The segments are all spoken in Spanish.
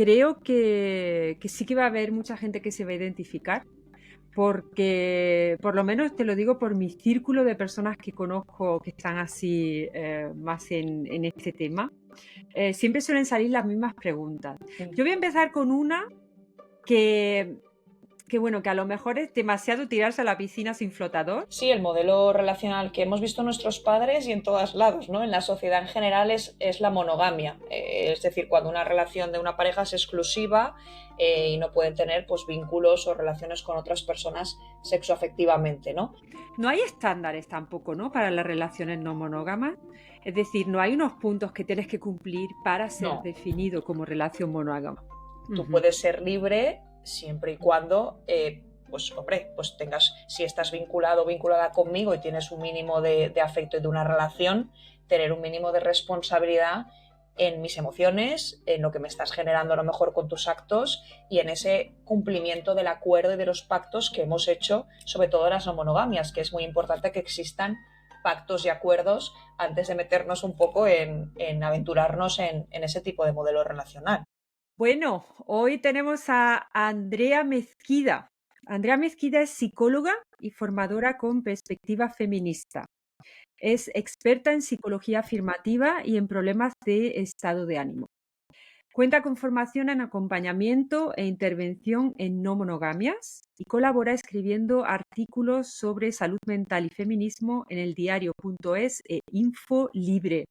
creo que sí que va a haber mucha gente que se va a identificar, porque por lo menos te lo digo por mi círculo de personas que conozco que están así más en este tema. Siempre suelen salir las mismas preguntas. Yo voy a empezar con una que, bueno, que a lo mejor es demasiado tirarse a la piscina sin flotador. Sí, el modelo relacional que hemos visto en nuestros padres y en todos lados, ¿no? En la sociedad en general es la monogamia. Es decir, cuando una relación de una pareja es exclusiva y no pueden tener pues, vínculos o relaciones con otras personas sexoafectivamente, ¿no? No hay estándares tampoco, ¿no? Para las relaciones no monógamas. Es decir, no hay unos puntos que tienes que cumplir para ser No, definido como relación monógama. tú Ujú. puedes ser libre siempre y cuando, pues hombre, pues tengas, si estás vinculado o vinculada conmigo y tienes un mínimo de afecto y de una relación, tener un mínimo de responsabilidad en mis emociones, en lo que me estás generando a lo mejor con tus actos y en ese cumplimiento del acuerdo y de los pactos que hemos hecho, sobre todo en las no monogamias, que es muy importante que existan pactos y acuerdos antes de meternos un poco en aventurarnos en ese tipo de modelo relacional. Bueno, hoy tenemos a Andrea Mezquida. Andrea Mezquida es psicóloga y formadora con perspectiva feminista. Es experta en psicología afirmativa y en problemas de estado de ánimo. Cuenta con formación en acompañamiento e intervención en no monogamias y colabora escribiendo artículos sobre salud mental y feminismo en el diario.es e Info Libre.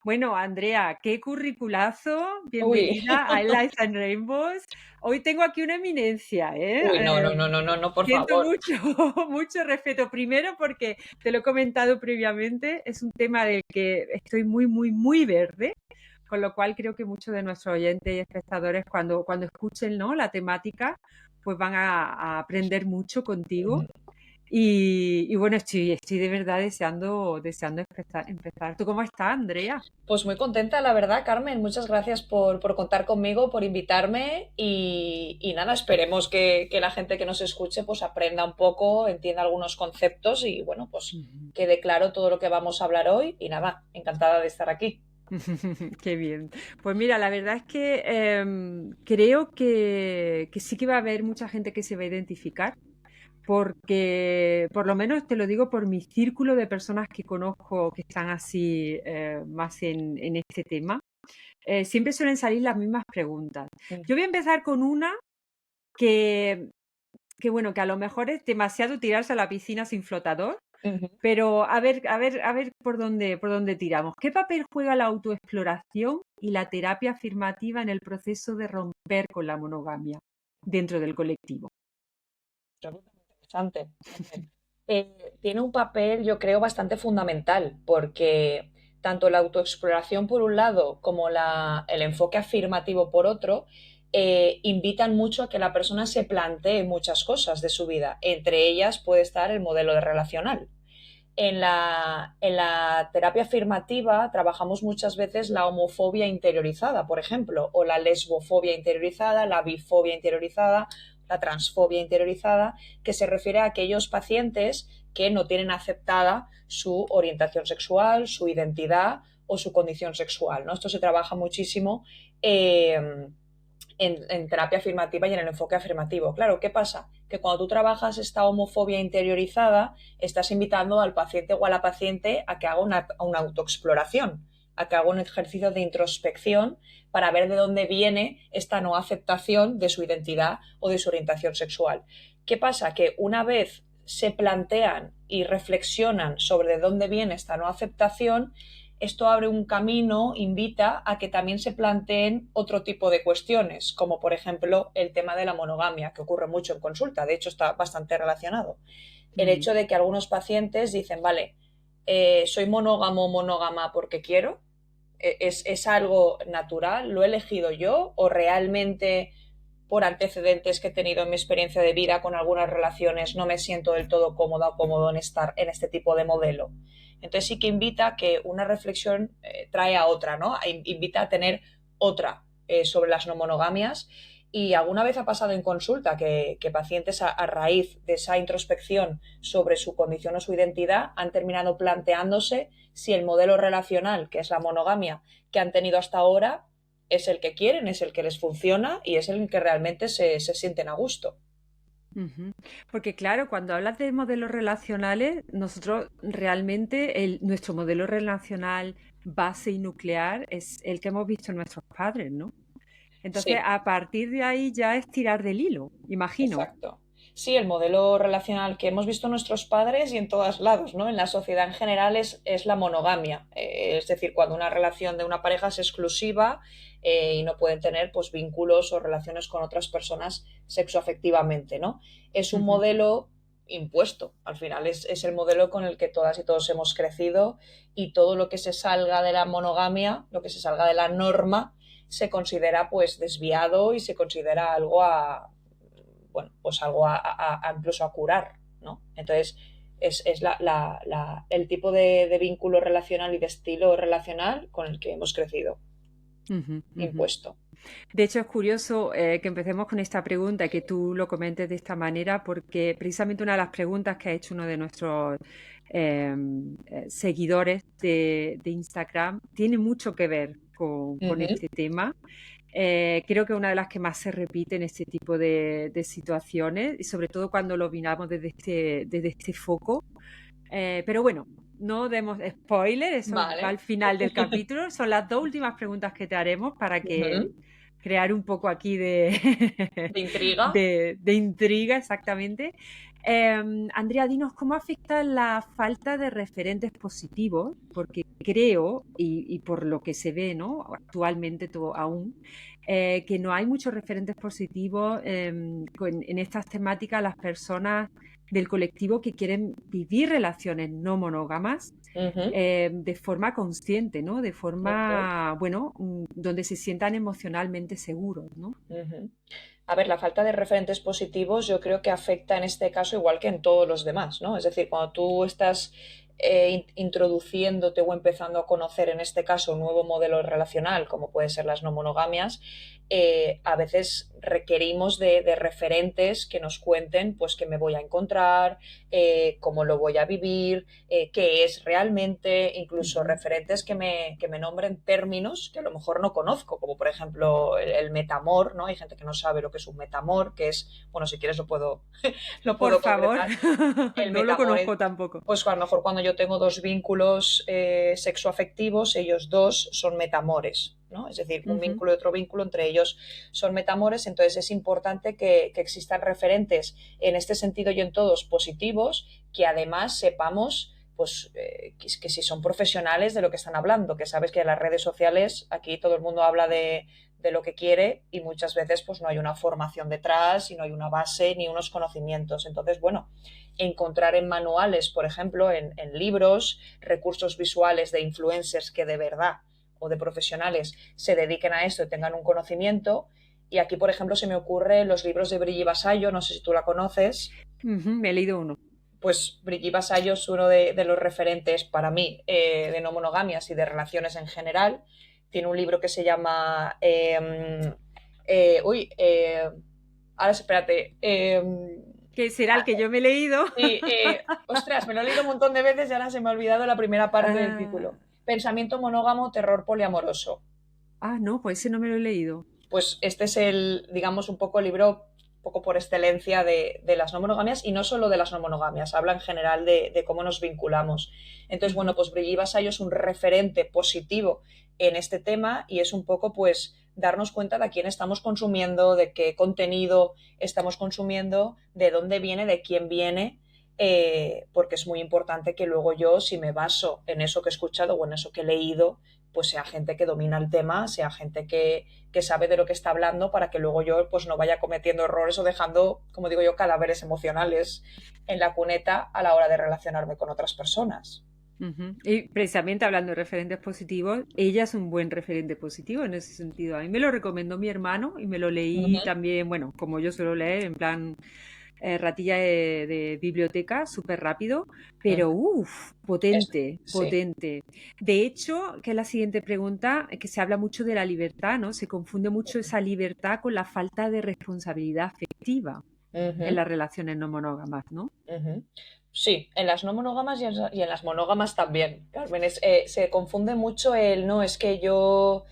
Bueno, Andrea, qué curriculazo. Uy, Bienvenida a Lights and Rainbows. Hoy tengo aquí una eminencia, ¿eh? uy, no, no, no, no, no, no, por Siento favor. mucho, mucho respeto. Primero porque te lo he comentado previamente, es un tema del que estoy muy, muy, muy verde, con lo cual creo que muchos de nuestros oyentes y espectadores cuando escuchen, ¿no?, la temática, pues van a aprender mucho contigo. Y bueno, estoy de verdad deseando empezar. ¿Tú cómo estás, Andrea? Pues muy contenta, la verdad, Carmen. Muchas gracias por contar conmigo, por invitarme y nada, esperemos que la gente que nos escuche pues aprenda un poco, entienda algunos conceptos y bueno, pues Ujú. quede claro todo lo que vamos a hablar hoy y nada, encantada de estar aquí. Qué bien. Pues mira, la verdad es que creo que sí que va a haber mucha gente que se va a identificar, porque por lo menos te lo digo por mi círculo de personas que conozco que están así más en este tema. Siempre suelen salir las mismas preguntas. Yo voy a empezar con una que, bueno, que a lo mejor es demasiado tirarse a la piscina sin flotador. Ujú. Pero a ver por dónde tiramos. ¿Qué papel juega la autoexploración y la terapia afirmativa en el proceso de romper con la monogamia dentro del colectivo? Pregunta muy interesante. Tiene un papel, yo creo, bastante fundamental, porque tanto la autoexploración por un lado como el enfoque afirmativo por otro, invitan mucho a que la persona se plantee muchas cosas de su vida. Entre ellas puede estar el modelo de relacional. En la terapia afirmativa trabajamos muchas veces la homofobia interiorizada, por ejemplo, o la lesbofobia interiorizada, la bifobia interiorizada, la transfobia interiorizada, que se refiere a aquellos pacientes que no tienen aceptada su orientación sexual, su identidad o su condición sexual, ¿no? Esto se trabaja muchísimo en terapia afirmativa y en el enfoque afirmativo. Claro, ¿qué pasa? Que cuando tú trabajas esta homofobia interiorizada, estás invitando al paciente o a la paciente a que haga una autoexploración, a que haga un ejercicio de introspección para ver de dónde viene esta no aceptación de su identidad o de su orientación sexual. ¿Qué pasa? Que una vez se plantean y reflexionan sobre de dónde viene esta no aceptación, esto abre un camino, invita a que también se planteen otro tipo de cuestiones, como por ejemplo el tema de la monogamia, que ocurre mucho en consulta, de hecho está bastante relacionado. El Ujú. hecho de que algunos pacientes dicen, vale, soy monógamo o monógama porque quiero, es algo natural, lo he elegido yo o realmente por antecedentes que he tenido en mi experiencia de vida con algunas relaciones no me siento del todo cómoda o cómodo en estar en este tipo de modelo. Entonces sí que invita a que una reflexión trae a otra, ¿no? Invita a tener otra sobre las no monogamias y alguna vez ha pasado en consulta que pacientes a raíz de esa introspección sobre su condición o su identidad han terminado planteándose si el modelo relacional, que es la monogamia, que han tenido hasta ahora, es el que quieren, es el que les funciona y es el que realmente se sienten a gusto. Ujú. Porque claro, cuando hablas de modelos relacionales, nosotros realmente nuestro modelo relacional base y nuclear es el que hemos visto en nuestros padres, ¿no? Entonces, Sí. a partir de ahí ya es tirar del hilo, imagino. Exacto. Sí, el modelo relacional que hemos visto en nuestros padres y en todos lados, ¿no? En la sociedad en general es la monogamia. Es decir, cuando una relación de una pareja es exclusiva y no pueden tener pues, vínculos o relaciones con otras personas sexoafectivamente, ¿no? Es un Ujú, modelo impuesto. Al final es el modelo con el que todas y todos hemos crecido y todo lo que se salga de la monogamia, lo que se salga de la norma, se considera pues desviado y se considera algo a bueno, pues algo incluso a curar, ¿no? Entonces, es el tipo de vínculo relacional y de estilo relacional con el que hemos crecido, ujú, ujú. impuesto. De hecho, es curioso que empecemos con esta pregunta y que tú lo comentes de esta manera, porque precisamente una de las preguntas que ha hecho uno de nuestros seguidores de Instagram tiene mucho que ver con Ujú, este tema. Creo que es una de las que más se repite en este tipo de situaciones y sobre todo cuando lo miramos desde este foco. Pero bueno, no demos spoiler, eso va vale. al final del capítulo. Son las dos últimas preguntas que te haremos para que Ujú. crear un poco aquí De intriga. de intriga, exactamente. Andrea, dinos cómo afecta la falta de referentes positivos, porque creo, y por lo que se ve, ¿no? Actualmente aún, que no hay muchos referentes positivos en estas temáticas, las personas del colectivo que quieren vivir relaciones no monógamas Ujú, de forma consciente, ¿no? De ok. forma, bueno, donde se sientan emocionalmente seguros, ¿no? Ujú. A ver, la falta de referentes positivos yo creo que afecta en este caso igual que en todos los demás, ¿no? Es decir, cuando tú estás introduciéndote o empezando a conocer en este caso un nuevo modelo relacional, como puede ser las no monogamias, a veces requerimos de referentes que nos cuenten pues qué me voy a encontrar, cómo lo voy a vivir, qué es realmente, incluso Ujú. referentes que me nombren términos que a lo mejor no conozco, como por ejemplo el metamor, ¿no? Hay gente que no sabe lo que es un metamor, que es, bueno, si quieres lo puedo, lo Por puedo favor, concretar. El no lo metamor es, conozco tampoco. pues a lo mejor cuando yo tengo dos vínculos sexoafectivos, ellos dos son metamores, ¿no? Es decir, un Ujú, vínculo y otro vínculo, entre ellos son metamores, entonces es importante que existan referentes en este sentido y en todos positivos, que además sepamos pues que si son profesionales de lo que están hablando, que sabes que en las redes sociales aquí todo el mundo habla de lo que quiere y muchas veces pues no hay una formación detrás y no hay una base ni unos conocimientos. Entonces, bueno, encontrar en manuales, por ejemplo, en libros, recursos visuales de influencers que de verdad o de profesionales se dediquen a esto y tengan un conocimiento. Y aquí, por ejemplo, se me ocurre los libros de Brigitte Vasallo, no sé si tú la conoces. ujú, me he leído uno. Pues Brigitte Vasallo es uno de los referentes para mí de no monogamias y de relaciones en general. Tiene un libro que se llama... ahora espérate. Que será el que yo me he leído. Sí, ostras, me lo he leído un montón de veces y ahora se me ha olvidado la primera parte del Ah, título. Pensamiento monógamo, terror poliamoroso. no, pues ese no me lo he leído. Pues este es el, digamos, un poco el libro, un poco por excelencia de las no monogamias y no solo de las no monogamias, habla en general de cómo nos vinculamos. Entonces, bueno, Ujú, pues Brigitte Vasallo es un referente positivo en este tema y es un poco, pues, darnos cuenta de a quién estamos consumiendo, de qué contenido estamos consumiendo, de dónde viene, de quién viene, porque es muy importante que luego yo, si me baso en eso que he escuchado o en eso que he leído, pues sea gente que domina el tema, sea gente que sabe de lo que está hablando para que luego yo pues no vaya cometiendo errores o dejando, como digo yo, cadáveres emocionales en la cuneta a la hora de relacionarme con otras personas. ujú. Y precisamente hablando de referentes positivos, ella es un buen referente positivo en ese sentido. A mí me lo recomendó mi hermano y me lo leí Ujú. también, bueno, como yo suelo leer, en plan ratilla de biblioteca, súper rápido, pero Ujú. uff, Es, potente, sí. potente. De hecho, que es la siguiente pregunta, que se habla mucho de la libertad, ¿no? Se confunde mucho esa libertad con la falta de responsabilidad afectiva en Ujú, las relaciones no monógamas, ¿no? ujú. Sí, en las no monógamas y en las monógamas también, Carmen. Se confunde mucho el, no, es que yo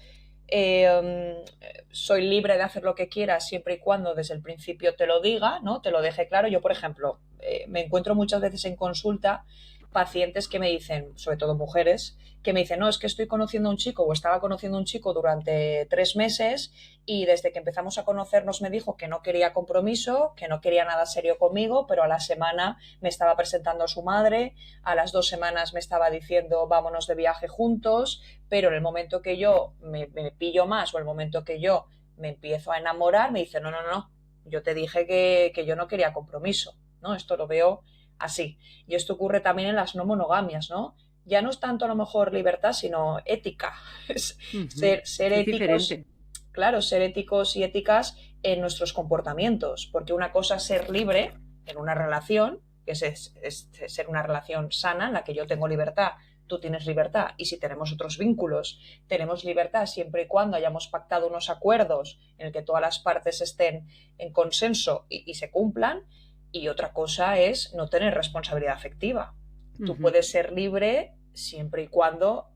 soy libre de hacer lo que quiera siempre y cuando desde el principio te lo diga, ¿no? Te lo deje claro. Yo, por ejemplo, me encuentro muchas veces en consulta pacientes que me dicen, sobre todo mujeres, que me dicen, no, es que estoy conociendo a un chico o estaba conociendo a un chico durante 3 meses y desde que empezamos a conocernos me dijo que no quería compromiso, que no quería nada serio conmigo, pero a la semana me estaba presentando a su madre, a las 2 semanas me estaba diciendo vámonos de viaje juntos, pero en el momento que yo me pillo más o el momento que yo me empiezo a enamorar, me dice, no, no, no, yo te dije que yo no quería compromiso, ¿no? Esto lo veo así. Y esto ocurre también en las no monogamias, ¿no? Ya no es tanto a lo mejor libertad, sino ética. Ujú. Ser Es éticos, diferente. claro, ser éticos y éticas en nuestros comportamientos, porque una cosa es ser libre en una relación, que es ser una relación sana en la que yo tengo libertad, tú tienes libertad, y si tenemos otros vínculos, tenemos libertad siempre y cuando hayamos pactado unos acuerdos en el que todas las partes estén en consenso y se cumplan, y otra cosa es no tener responsabilidad afectiva. Tú Ujú. puedes ser libre siempre y cuando,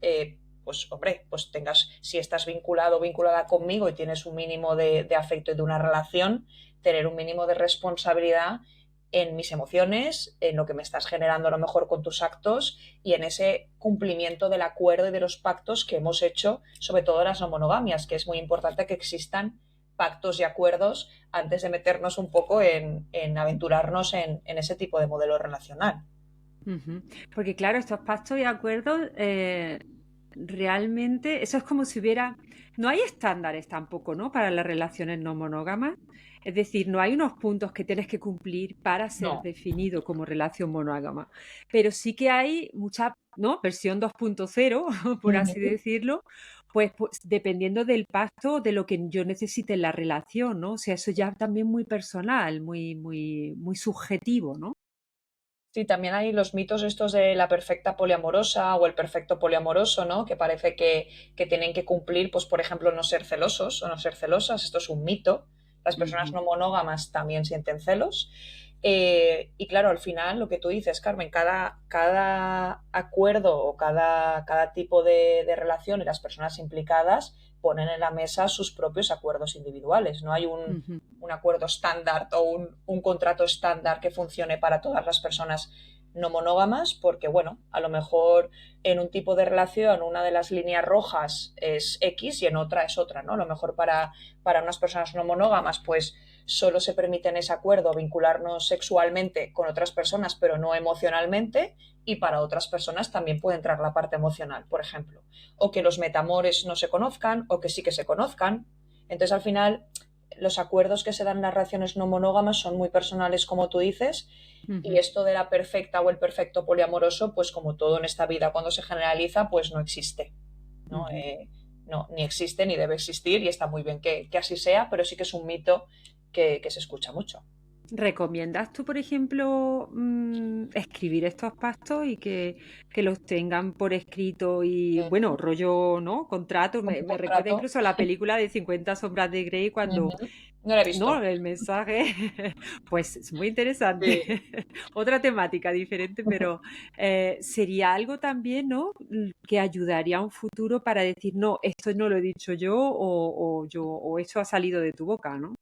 pues hombre, pues tengas, si estás vinculado o vinculada conmigo y tienes un mínimo de afecto y de una relación, tener un mínimo de responsabilidad en mis emociones, en lo que me estás generando a lo mejor con tus actos y en ese cumplimiento del acuerdo y de los pactos que hemos hecho, sobre todo las no monogamias, que es muy importante que existan pactos y acuerdos antes de meternos un poco en aventurarnos en ese tipo de modelo relacional. Ujú. Porque claro, estos pactos y acuerdos, realmente, eso es como si hubiera, no hay estándares tampoco, ¿no? Para las relaciones no monógamas. Es decir, no hay unos puntos que tienes que cumplir para ser No. definido como relación monógama. Pero sí que hay mucha, ¿no? Versión 2.0, por así Ujú. decirlo, pues dependiendo del pacto, de lo que yo necesite en la relación, ¿no? O sea, eso ya también muy personal, muy subjetivo, ¿no? Sí, también hay los mitos estos de la perfecta poliamorosa o el perfecto poliamoroso, ¿no? Que parece que tienen que cumplir, pues por ejemplo, no ser celosos o no ser celosas. Esto es un mito. Las personas Ujú. no monógamas también sienten celos. Y claro, al final, lo que tú dices, Carmen, cada acuerdo o cada tipo de relación y las personas implicadas ponen en la mesa sus propios acuerdos individuales. No hay Ujú. un acuerdo estándar o un contrato estándar que funcione para todas las personas no monógamas, porque bueno, a lo mejor en un tipo de relación una de las líneas rojas es X y en otra es otra, ¿no? A lo mejor para unas personas no monógamas, pues solo se permite en ese acuerdo vincularnos sexualmente con otras personas, pero no emocionalmente, y para otras personas también puede entrar la parte emocional, por ejemplo. O que los metamores no se conozcan, o que sí que se conozcan. Entonces, al final, los acuerdos que se dan en las relaciones no monógamas son muy personales, como tú dices, y Ujú. esto de la perfecta o el perfecto poliamoroso, pues como todo en esta vida, cuando se generaliza, pues no existe, ¿no? Ujú. No, ni existe ni debe existir y está muy bien que así sea, pero sí que es un mito que se escucha mucho. ¿Recomiendas tú, por ejemplo, escribir estos pactos y que los tengan por escrito y, bueno, Ujú. rollo, ¿no? Contrato. Como un Me recuerda contrato. incluso a la película de 50 sombras de Grey cuando, Ujú. No lo he ¿no? visto. El mensaje, pues es muy interesante. Sí. Otra temática diferente, pero sería algo también, ¿no? Que ayudaría a un futuro para decir, no, esto no lo he dicho yo o esto ha salido de tu boca, ¿no?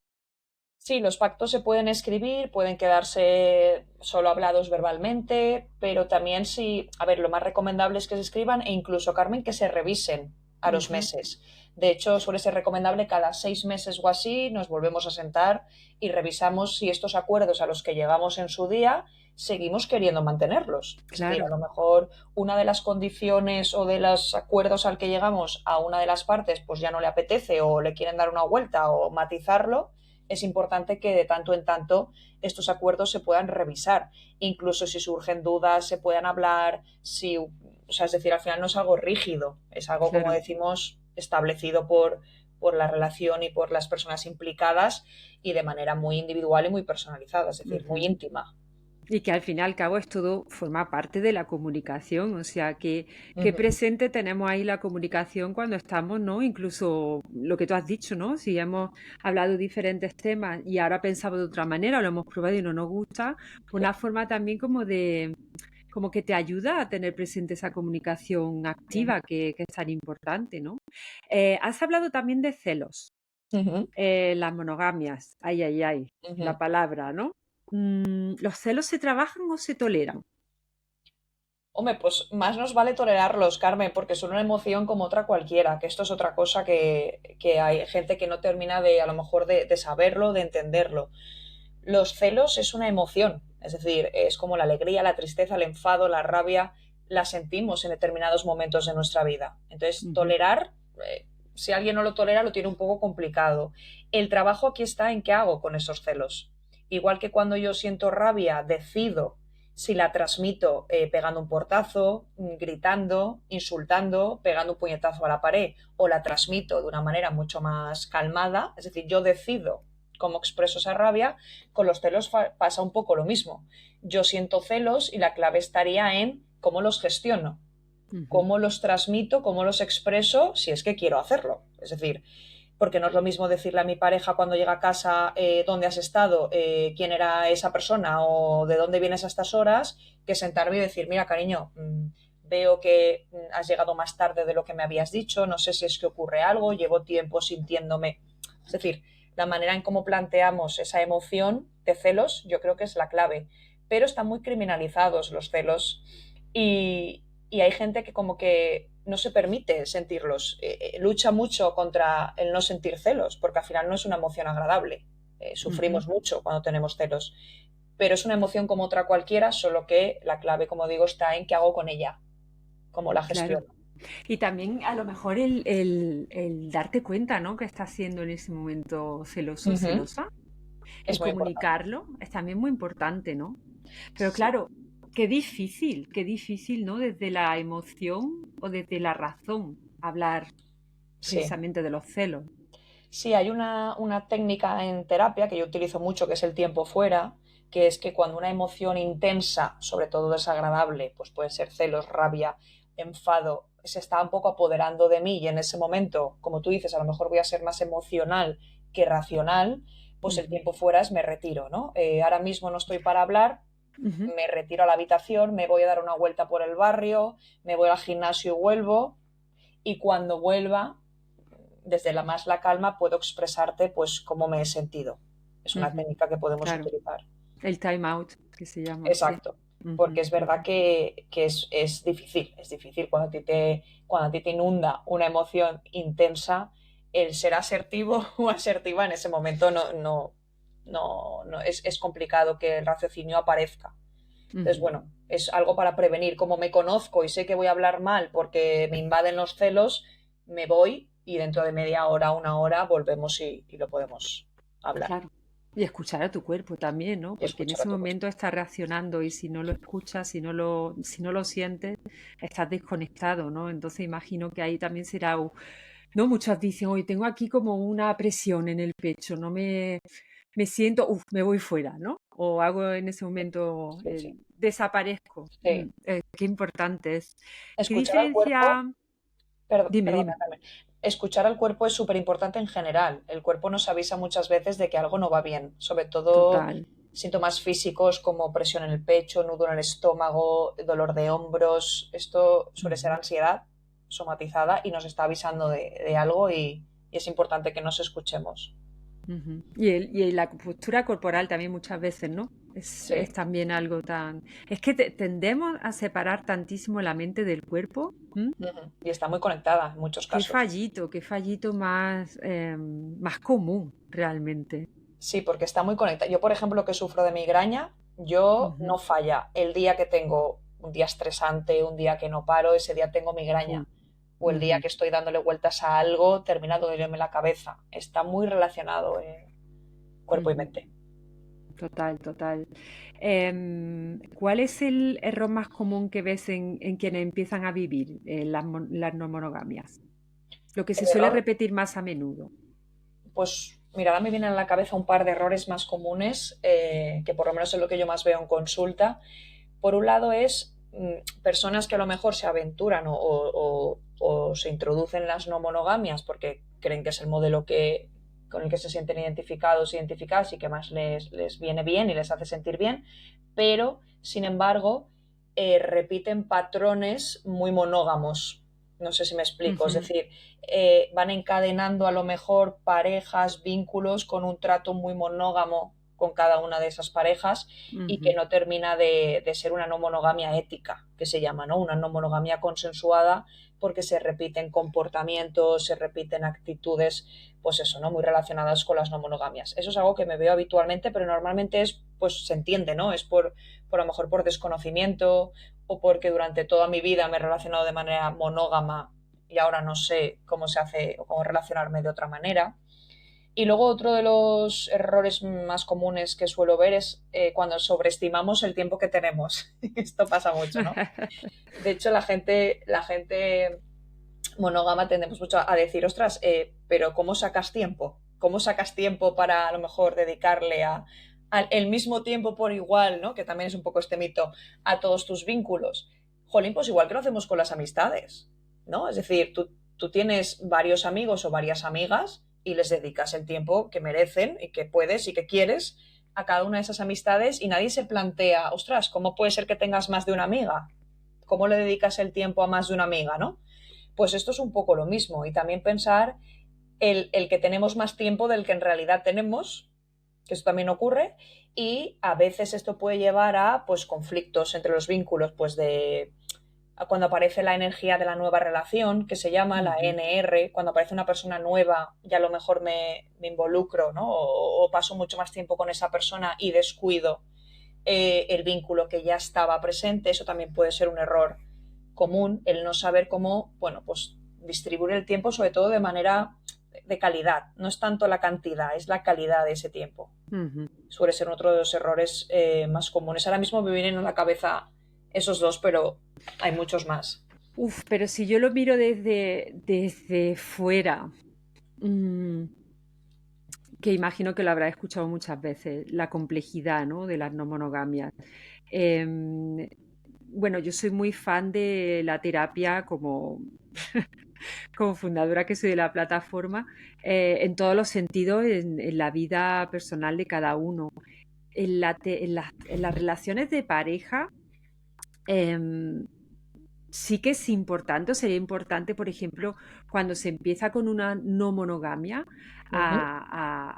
Sí, los pactos se pueden escribir, pueden quedarse solo hablados verbalmente, pero también sí, a ver, lo más recomendable es que se escriban e incluso, Carmen, que se revisen a los Ujú. meses. De hecho, suele ser recomendable cada 6 meses o así, nos volvemos a sentar y revisamos si estos acuerdos a los que llegamos en su día seguimos queriendo mantenerlos. Es decir, a Claro, lo mejor una de las condiciones o de los acuerdos al que llegamos a una de las partes pues ya no le apetece o le quieren dar una vuelta o matizarlo, es importante que de tanto en tanto estos acuerdos se puedan revisar. Incluso si surgen dudas, se puedan hablar, si, o sea, es decir, al final no es algo rígido, es algo, como claro. decimos, establecido por la relación y por las personas implicadas y de manera muy individual y muy personalizada, es decir, muy Ujú. íntima. Y que al fin y al cabo es todo, forma parte de la comunicación, o sea, que Ujú. presente tenemos ahí la comunicación cuando estamos, ¿no? Incluso lo que tú has dicho, ¿no? Si hemos hablado diferentes temas y ahora pensamos de otra manera, lo hemos probado y no nos gusta, una forma también como como que te ayuda a tener presente esa comunicación Ujú, activa que es tan importante, ¿no? Has hablado también de celos, ujú, las monogamias. Ay, ay, ay, la ujú. palabra, ¿no? ¿Los celos se trabajan o se toleran? Hombre, pues más nos vale tolerarlos, Carmen, porque son una emoción como otra cualquiera, que esto es otra cosa que hay gente que no termina de, a lo mejor, de saberlo, de entenderlo. Los celos es una emoción, es decir, es como la alegría, la tristeza, el enfado, la rabia, la sentimos en determinados momentos de nuestra vida. Entonces, Ujú, tolerar, si alguien no lo tolera, lo tiene un poco complicado. El trabajo aquí está en qué hago con esos celos. Igual que cuando yo siento rabia, decido si la transmito pegando un portazo, gritando, insultando, pegando un puñetazo a la pared, o la transmito de una manera mucho más calmada, es decir, yo decido cómo expreso esa rabia. Con los celos pasa un poco lo mismo. Yo siento celos y la clave estaría en cómo los gestiono, ujú. cómo los transmito, cómo los expreso, si es que quiero hacerlo. Es decir, porque no es lo mismo decirle a mi pareja cuando llega a casa dónde has estado, quién era esa persona o de dónde vienes a estas horas, que sentarme y decir, mira, cariño, veo que has llegado más tarde de lo que me habías dicho, no sé si es que ocurre algo, llevo tiempo sintiéndome. Es decir, la manera en cómo planteamos esa emoción de celos, yo creo que es la clave. Pero están muy criminalizados los celos y hay gente que como que no se permite sentirlos, lucha mucho contra el no sentir celos, porque al final no es una emoción agradable. Ujú. Sufrimos mucho cuando tenemos celos, pero es una emoción como otra cualquiera, solo que la clave, como digo, está en qué hago con ella, cómo la Claro. gestiono. Y también a lo mejor el darte cuenta, ¿no? Que estás siendo en ese momento celoso, Ujú. celosa, y Es muy importante. comunicarlo es también muy importante, ¿no? Pero Sí, claro, qué difícil, ¿no? Desde la emoción o desde la razón hablar sí. precisamente de los celos. Sí, hay una técnica en terapia que yo utilizo mucho, que es el tiempo fuera, que es que cuando una emoción intensa, sobre todo desagradable, pues puede ser celos, rabia, enfado, se está un poco apoderando de mí y en ese momento, como tú dices, a lo mejor voy a ser más emocional que racional, pues el Ujú, tiempo fuera es me retiro, ¿no? Ahora mismo no estoy para hablar, ujú. me retiro a la habitación, me voy a dar una vuelta por el barrio, me voy al gimnasio y vuelvo, y cuando vuelva desde la más la calma puedo expresarte pues cómo me he sentido. Es una Ujú, técnica que podemos claro, utilizar. el time out, que se llama así. Exacto. Porque Ujú, es verdad ujú. que es difícil cuando a ti te inunda una emoción intensa, el ser asertivo o asertiva en ese momento es complicado que el raciocinio aparezca. Entonces, Ujú. bueno, es algo para prevenir. Como me conozco y sé que voy a hablar mal porque me invaden los celos, me voy y dentro de media hora, una hora, volvemos y lo podemos hablar Claro. Y escuchar a tu cuerpo también, ¿no? y Porque en escuchar a ese tu cuerpo. momento estás reaccionando y si no lo escuchas, si no lo sientes, estás desconectado, ¿no? Entonces imagino que ahí también será, ¿no? Muchos dicen, hoy tengo aquí como una presión en el pecho, me siento, me voy fuera, ¿no? O hago en ese momento, Sí, sí. desaparezco. Sí. Qué importante es. ¿Qué Escuchar al cuerpo, diferencia? Dime, perdona, dime. Carmen. Escuchar al cuerpo es súper importante en general. El cuerpo nos avisa muchas veces de que algo no va bien, sobre todo Total. síntomas físicos como presión en el pecho, nudo en el estómago, dolor de hombros. Esto suele ser Ujú. ansiedad somatizada y nos está avisando de algo y es importante que nos escuchemos. Ujú. Y la postura corporal también muchas veces, ¿no? Es Sí. también algo tan... Es que tendemos a separar tantísimo la mente del cuerpo. ¿M? Ujú. Y está muy conectada en muchos casos. Qué fallito más, más común realmente. Sí, porque está muy conectada. Yo, por ejemplo, que sufro de migraña, yo Ujú. no falla. El día que tengo un día estresante, un día que no paro, ese día tengo migraña. Uy. O el día Ujú. que estoy dándole vueltas a algo, termina doliéndome la cabeza. Está muy relacionado cuerpo y Ujú. mente. Total, total. ¿Cuál es el error más común que ves en quienes empiezan a vivir las no monogamias? Lo que se El suele error, repetir más a menudo. pues mira, ahora me vienen a la cabeza un par de errores más comunes, que por lo menos es lo que yo más veo en consulta. Por un lado es personas que a lo mejor se aventuran o se introducen en las no monogamias porque creen que es el modelo con el que se sienten identificados, identificadas y que más les viene bien y les hace sentir bien, pero sin embargo repiten patrones muy monógamos. No sé si me explico. Es Ujú, decir, van encadenando a lo mejor parejas, vínculos con un trato muy monógamo con cada una de esas parejas y que ujú. no termina de ser una no monogamia ética, que se llama, ¿no? Una no monogamia consensuada porque se repiten comportamientos, se repiten actitudes, pues eso, ¿no? Muy relacionadas con las no monogamias. Eso es algo que me veo habitualmente, pero normalmente es, pues se entiende, ¿no? Es por a lo mejor por desconocimiento o porque durante toda mi vida me he relacionado de manera monógama y ahora no sé cómo se hace o cómo relacionarme de otra manera. Y luego otro de los errores más comunes que suelo ver es cuando sobreestimamos el tiempo que tenemos. Esto pasa mucho, ¿no? De hecho, la gente monógama tendemos mucho a decir, ostras, pero ¿cómo sacas tiempo? ¿Cómo sacas tiempo para a lo mejor dedicarle al el mismo tiempo por igual, ¿no? Que también es un poco este mito, a todos tus vínculos. Jolín, pues igual que lo hacemos con las amistades, ¿no? Es decir, tú tienes varios amigos o varias amigas y les dedicas el tiempo que merecen y que puedes y que quieres a cada una de esas amistades y nadie se plantea, ostras, ¿cómo puede ser que tengas más de una amiga? ¿Cómo le dedicas el tiempo a más de una amiga, no? Pues esto es un poco lo mismo. Y también pensar el que tenemos más tiempo del que en realidad tenemos, que esto también ocurre, y a veces esto puede llevar a pues conflictos entre los vínculos, pues de cuando aparece la energía de la nueva relación, que se llama la Ujú. NR, cuando aparece una persona nueva, ya a lo mejor me involucro, ¿no? O paso mucho más tiempo con esa persona y descuido el vínculo que ya estaba presente, eso también puede ser un error común, el no saber cómo, bueno, pues distribuir el tiempo, sobre todo de manera de calidad. No es tanto la cantidad, es la calidad de ese tiempo. Ujú. Suele ser otro de los errores más comunes. Ahora mismo me vienen a la cabeza esos dos, pero hay muchos más. Uf, pero si yo lo miro desde fuera, mm, que imagino que lo habrá escuchado muchas veces, la complejidad, ¿no? De las no monogamias. Em, bueno, yo soy muy fan de la terapia como fundadora que soy de la plataforma, en todos los sentidos, en la vida personal de cada uno. En las relaciones de pareja, em, sí que es importante, o sería importante, por ejemplo, cuando se empieza con una no monogamia, Uh -huh.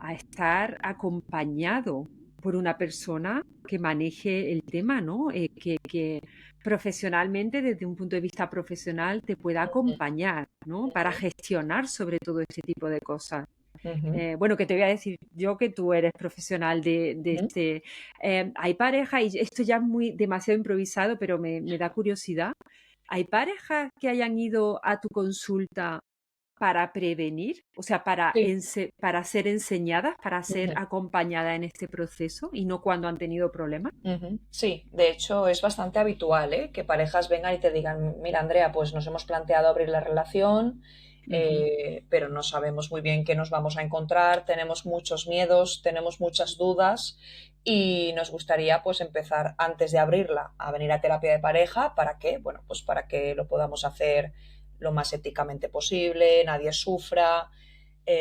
a estar acompañado por una persona que maneje el tema, ¿no? Que profesionalmente, desde un punto de vista profesional, te pueda acompañar, ¿no? Para gestionar sobre todo este tipo de cosas. Uh -huh. Bueno, que te voy a decir yo que tú eres profesional de Uh -huh. este. Hay pareja, y esto ya es muy demasiado improvisado, pero me da curiosidad. ¿Hay parejas que hayan ido a tu consulta para prevenir? O sea, Sí. para ser enseñadas, para Uh ser -huh. acompañadas en este proceso y no cuando han tenido problemas. Ujú. Sí, de hecho es bastante habitual, ¿eh? Que parejas vengan y te digan, mira Andrea, pues nos hemos planteado abrir la relación, Ujú, pero no sabemos muy bien qué nos vamos a encontrar, tenemos muchos miedos, tenemos muchas dudas y nos gustaría pues empezar antes de abrirla a venir a terapia de pareja. ¿Para qué? Bueno, pues para que lo podamos hacer lo más éticamente posible, nadie sufra,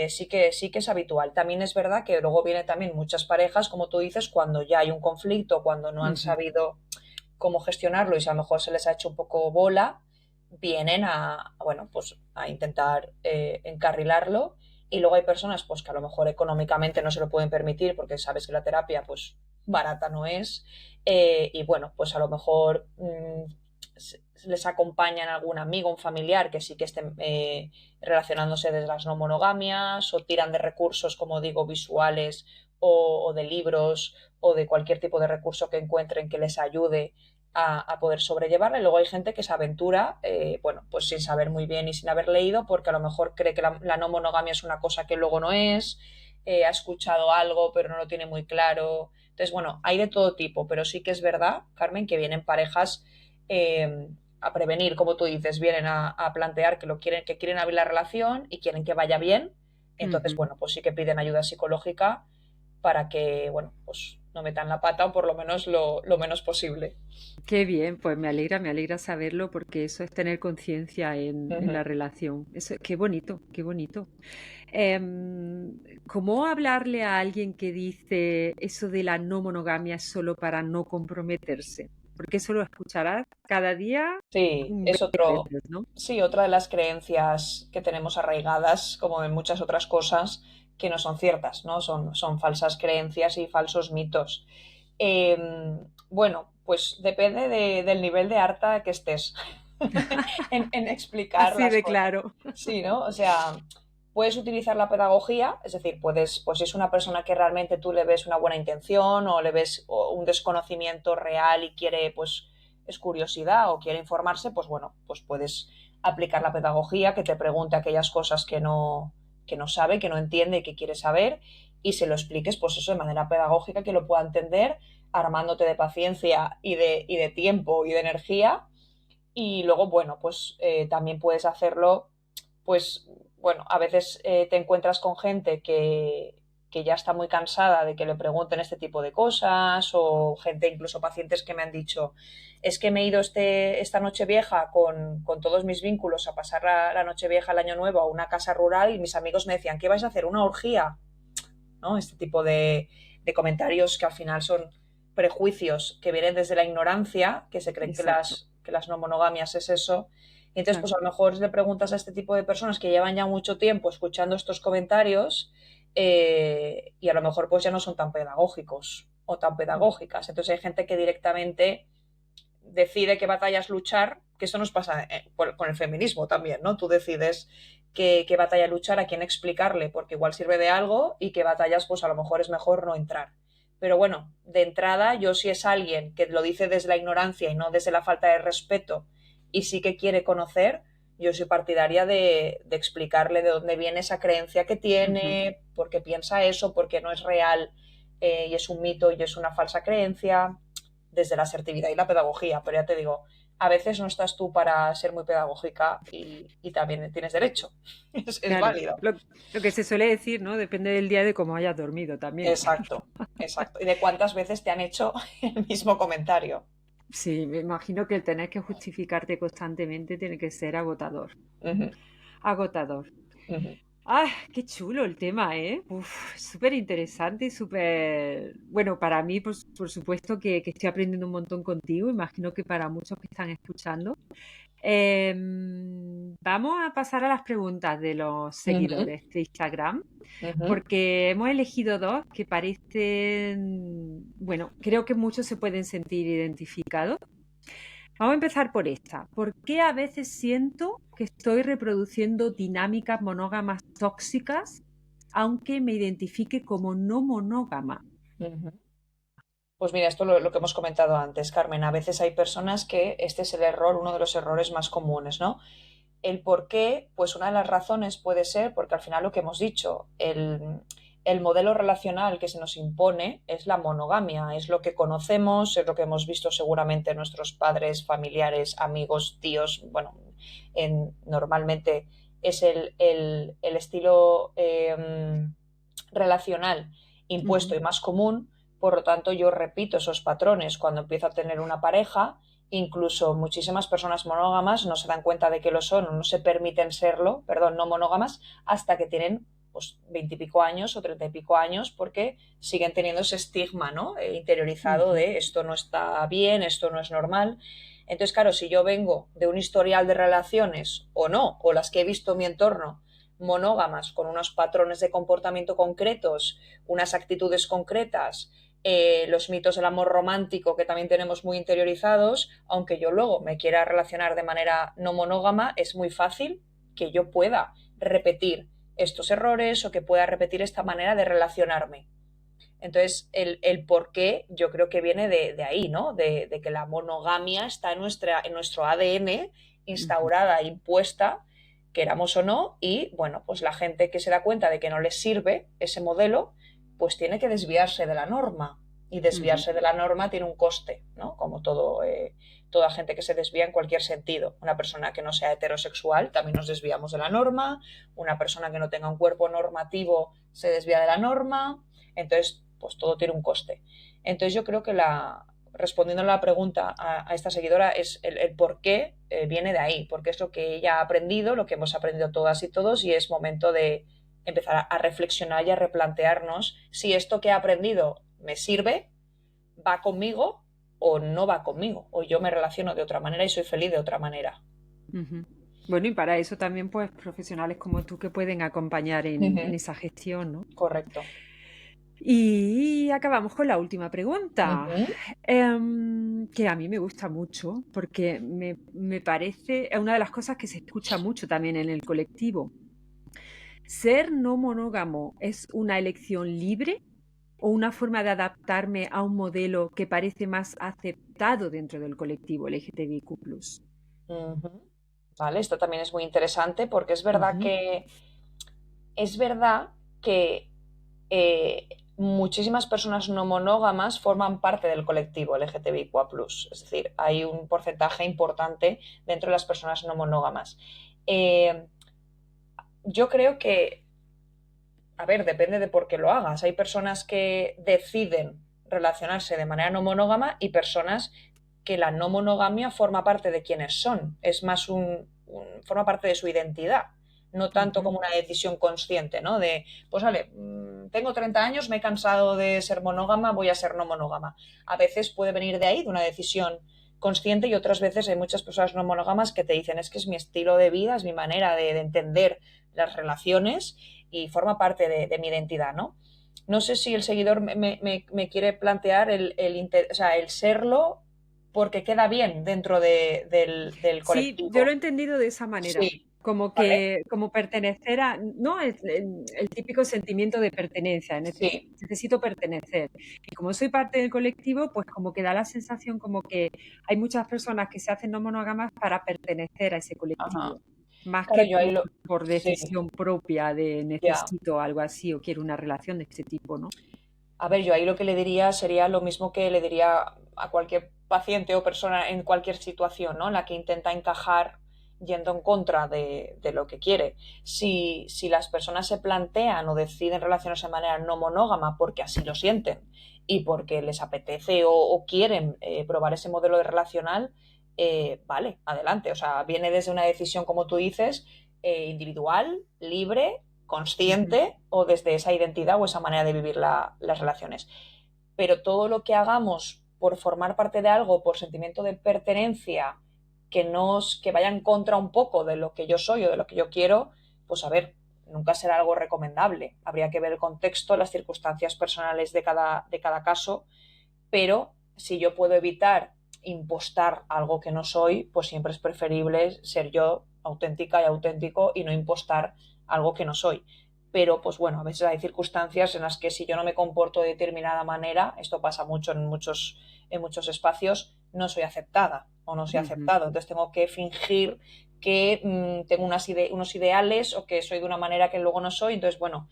sí que es habitual. También es verdad que luego vienen también muchas parejas, como tú dices, cuando ya hay un conflicto, cuando no han ujú, sabido cómo gestionarlo y si a lo mejor se les ha hecho un poco bola, vienen bueno, pues a intentar encarrilarlo. Y luego hay personas pues que a lo mejor económicamente no se lo pueden permitir porque sabes que la terapia pues barata no es. Y bueno, pues a lo mejor les acompañan algún amigo, un familiar que sí que estén relacionándose desde las no monogamias o tiran de recursos, como digo, visuales o de libros o de cualquier tipo de recurso que encuentren que les ayude a poder sobrellevarla. Y luego hay gente que se aventura, bueno, pues sin saber muy bien y sin haber leído, porque a lo mejor cree que la no monogamia es una cosa que luego no es, ha escuchado algo pero no lo tiene muy claro. Entonces, bueno, hay de todo tipo, pero sí que es verdad, Carmen, que vienen parejas a prevenir, como tú dices, vienen a plantear que que quieren abrir la relación y quieren que vaya bien. Entonces, ujú. bueno, pues sí que piden ayuda psicológica para que, bueno, pues no metan la pata o por lo menos lo menos posible. Qué bien, pues me alegra saberlo porque eso es tener conciencia en Ujú. la relación. Eso, qué bonito, qué bonito. Em, ¿Cómo hablarle a alguien que dice eso de la no monogamia es solo para no comprometerse? porque eso lo escucharás cada día Sí, es 20 otro, veces, ¿no? sí, otra de las creencias que tenemos arraigadas, como en muchas otras cosas, que no son ciertas, ¿no? Son falsas creencias y falsos mitos. Eh, bueno, pues depende del nivel de harta que estés en explicar Así las de cosas. claro. Sí, ¿no? O sea, puedes utilizar la pedagogía, es decir, puedes, pues si es una persona que realmente tú le ves una buena intención o le ves un desconocimiento real y quiere, pues, es curiosidad o quiere informarse, pues bueno, pues puedes aplicar la pedagogía, que te pregunte aquellas cosas que no sabe, que no entiende y que quiere saber y se lo expliques, pues eso de manera pedagógica, que lo pueda entender, armándote de paciencia y de tiempo y de energía. Y luego, bueno, pues también puedes hacerlo, pues bueno, a veces te encuentras con gente que ya está muy cansada de que le pregunten este tipo de cosas o gente, incluso pacientes que me han dicho, es que me he ido esta noche vieja con todos mis vínculos a pasar la noche vieja, el año nuevo a una casa rural y mis amigos me decían, ¿qué vais a hacer? ¿Una orgía? ¿No? Este tipo de comentarios que al final son prejuicios que vienen desde la ignorancia, que se creen Exacto, que las no monogamias es eso. Y entonces, pues claro. a lo mejor le preguntas a este tipo de personas que llevan ya mucho tiempo escuchando estos comentarios y a lo mejor pues ya no son tan pedagógicos o tan pedagógicas. Entonces hay gente que directamente decide qué batallas luchar, que esto nos pasa con el feminismo también, ¿no? Tú decides qué batalla luchar, a quién explicarle, porque igual sirve de algo y qué batallas pues a lo mejor es mejor no entrar. Pero bueno, de entrada, yo si es alguien que lo dice desde la ignorancia y no desde la falta de respeto y sí que quiere conocer, yo soy partidaria de explicarle de dónde viene esa creencia que Ujú. tiene, por qué piensa eso, por qué no es real y es un mito y es una falsa creencia desde la asertividad y la pedagogía, pero ya te digo, a veces no estás tú para ser muy pedagógica y también tienes derecho, es Claro, válido. lo que se suele decir, ¿no? Depende del día de cómo hayas dormido también. Exacto, exacto. ¿Y de cuántas veces te han hecho el mismo comentario? Sí, me imagino que el tener que justificarte constantemente tiene que ser agotador. Ujú, Agotador. ujú. ¡Ah, qué chulo el tema, ¿eh? Uf, súper interesante y súper... Bueno, para mí, por supuesto, que estoy aprendiendo un montón contigo. Imagino que para muchos que están escuchando. Vamos a pasar a las preguntas de los Ujú, seguidores de Instagram, ujú. porque hemos elegido dos que parecen... Bueno, creo que muchos se pueden sentir identificados. Vamos a empezar por esta. ¿Por qué a veces siento que estoy reproduciendo dinámicas monógamas tóxicas, aunque me identifique como no monógama? Ujú. Pues mira, esto lo que hemos comentado antes, Carmen. A veces hay personas que este es el error, uno de los errores más comunes, ¿no? El por qué, pues una de las razones puede ser porque al final lo que hemos dicho, el modelo relacional que se nos impone es la monogamia, es lo que conocemos, es lo que hemos visto seguramente nuestros padres, familiares, amigos, tíos, bueno, normalmente es el estilo relacional impuesto Ujú. y más común, por lo tanto yo repito esos patrones cuando empiezo a tener una pareja. Incluso muchísimas personas monógamas no se dan cuenta de que lo son o no se permiten serlo, perdón, no monógamas, hasta que tienen pues 20 y pico años o 30 y pico años porque siguen teniendo ese estigma, ¿no? Interiorizado Ujú. de esto no está bien, esto no es normal. Entonces, claro, si yo vengo de un historial de relaciones o no, o las que he visto en mi entorno, monógamas, con unos patrones de comportamiento concretos, unas actitudes concretas, los mitos del amor romántico que también tenemos muy interiorizados, aunque yo luego me quiera relacionar de manera no monógama, es muy fácil que yo pueda repetir estos errores o que pueda repetir esta manera de relacionarme. Entonces, el por qué yo creo que viene de ahí, ¿no? De que la monogamia está en nuestro ADN Ujú. instaurada, impuesta, queramos o no, y bueno, pues la gente que se da cuenta de que no les sirve ese modelo, pues tiene que desviarse de la norma. Y Ujú. desviarse de la norma tiene un coste, ¿no? Como todo, toda gente que se desvía en cualquier sentido. Una persona que no sea heterosexual, también nos desviamos de la norma. Una persona que no tenga un cuerpo normativo se desvía de la norma. Entonces, pues todo tiene un coste. Entonces yo creo que respondiendo a la pregunta a esta seguidora es el por qué viene de ahí, porque es lo que ella ha aprendido, lo que hemos aprendido todas y todos y es momento de empezar a reflexionar y a replantearnos si esto que he aprendido me sirve, va conmigo o no va conmigo, o yo me relaciono de otra manera y soy feliz de otra manera. Ujú. Bueno, y para eso también, pues, profesionales como tú que pueden acompañar en Ujú. esa gestión, ¿no? Correcto. Y acabamos con la última pregunta, Ujú. que a mí me gusta mucho porque me parece, es una de las cosas que se escucha mucho también en el colectivo. ¿Ser no monógamo es una elección libre o una forma de adaptarme a un modelo que parece más aceptado dentro del colectivo LGTBIQ+? Ujú. Vale, esto también es muy interesante porque Ujú. es verdad que muchísimas personas no monógamas forman parte del colectivo LGTBIQ+. Es decir, hay un porcentaje importante dentro de las personas no monógamas. Eh, yo creo que, a ver, depende de por qué lo hagas. Hay personas que deciden relacionarse de manera no monógama y personas que la no monogamia forma parte de quienes son. Es más forma parte de su identidad. No tanto Ujú. como una decisión consciente, ¿no? De, pues vale, tengo 30 años, me he cansado de ser monógama, voy a ser no monógama. A veces puede venir de ahí, de una decisión consciente, y otras veces hay muchas personas no monógamas que te dicen, es que es mi estilo de vida, es mi manera de entender las relaciones y forma parte de mi identidad, ¿no? No sé si el seguidor me quiere plantear o sea, el serlo porque queda bien dentro del Sí, yo lo he colectivo. entendido de esa manera, Sí, como ¿vale? que como pertenecer a, no el típico sentimiento de pertenencia, Sí, necesito pertenecer. Y como soy parte del colectivo, pues como que da la sensación como que hay muchas personas que se hacen no monógamas para pertenecer a ese ajá. colectivo, más Claro, que yo ahí lo... por Sí, decisión propia de ya. necesito algo así o quiero una relación de este tipo, ¿no? A ver, yo ahí lo que le diría sería lo mismo que le diría a cualquier paciente o persona en cualquier situación, ¿no? En la que intenta encajar yendo en contra de lo que quiere. Si las personas se plantean o deciden relacionarse de manera no monógama porque así lo sienten y porque les apetece o quieren probar ese modelo de relacional, vale, adelante. O sea, viene desde una decisión, como tú dices, individual, libre, Ujú, consciente o desde esa identidad o esa manera de vivir las relaciones. Pero todo lo que hagamos por formar parte de algo, por sentimiento de pertenencia, que vaya en contra un poco de lo que yo soy o de lo que yo quiero, pues a ver, nunca será algo recomendable. Habría que ver el contexto, las circunstancias personales de cada caso, pero si yo puedo evitar impostar algo que no soy, pues siempre es preferible ser yo auténtica y auténtico y no impostar algo que no soy. Pero pues bueno, a veces hay circunstancias en las que si yo no me comporto de determinada manera, esto pasa mucho en muchos espacios, no soy aceptada o no soy ujú. aceptado. Entonces tengo que fingir que tengo unos ideales o que soy de una manera que luego no soy. Entonces, bueno,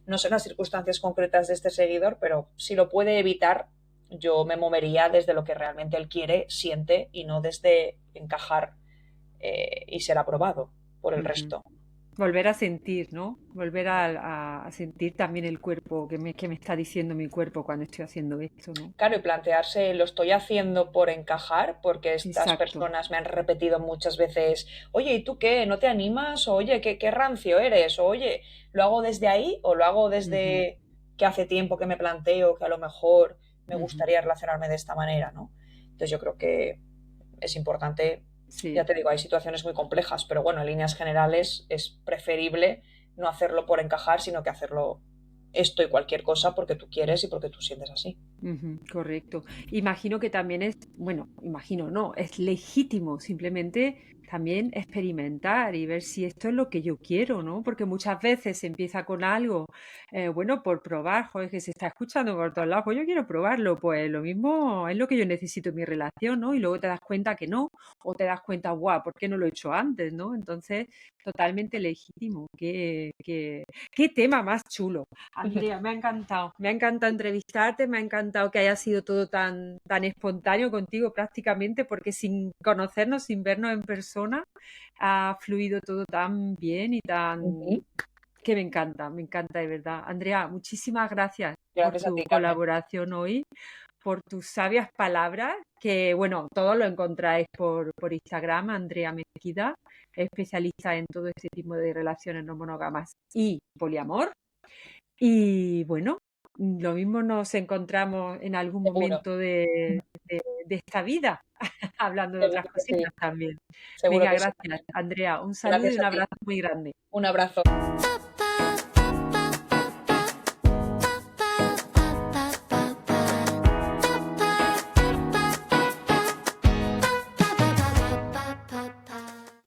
no sé las circunstancias concretas de este seguidor, pero si lo puede evitar, yo me movería desde lo que realmente él quiere, siente y no desde encajar y ser aprobado por el Ujú. resto. Volver a sentir, ¿no? Volver a sentir también el cuerpo, que me está diciendo mi cuerpo cuando estoy haciendo esto, ¿no? Claro, y plantearse, lo estoy haciendo por encajar, porque estas Exacto. personas me han repetido muchas veces, oye, ¿y tú qué? ¿No te animas? O, oye, ¿qué rancio eres? O, oye, ¿lo hago desde ahí o lo hago Ujú, desde que hace tiempo que me planteo que a lo mejor me ujú. gustaría relacionarme de esta manera, ¿no? Entonces yo creo que es importante, ya Sí. te digo, hay situaciones muy complejas, pero bueno, en líneas generales es preferible no hacerlo por encajar, sino que hacerlo esto y cualquier cosa porque tú quieres y porque tú sientes así. Ujú, correcto. Imagino que también es, bueno, imagino, no, es legítimo simplemente también experimentar y ver si esto es lo que yo quiero, ¿no? Porque muchas veces se empieza con algo, bueno, por probar, joder, que se está escuchando por todos lados, pues yo quiero probarlo, pues lo mismo es lo que yo necesito en mi relación, ¿no? Y luego te das cuenta que no, o te das cuenta, guau, ¿por qué no lo he hecho antes, ¿no? Entonces, totalmente legítimo. Qué tema más chulo. Andrea, me ha encantado entrevistarte, me ha encantado que haya sido todo tan, tan espontáneo contigo prácticamente, porque sin conocernos, sin vernos en persona, ha fluido todo tan bien y tan... Ujú. que me encanta de verdad. Andrea, muchísimas gracias por Gracias a tu ti, Carmen. colaboración hoy, por tus sabias palabras, que bueno, todo lo encontráis por Instagram, Andrea Mezquida, especialista en todo este tipo de relaciones no monógamas y poliamor. Y bueno, lo mismo nos encontramos en algún Seguro. momento de de esta vida, hablando de otras Seguro que sí, cositas también. seguro Venga, que sí. gracias, Andrea. Un saludo y Gracias un a ti. abrazo muy grande. Un abrazo.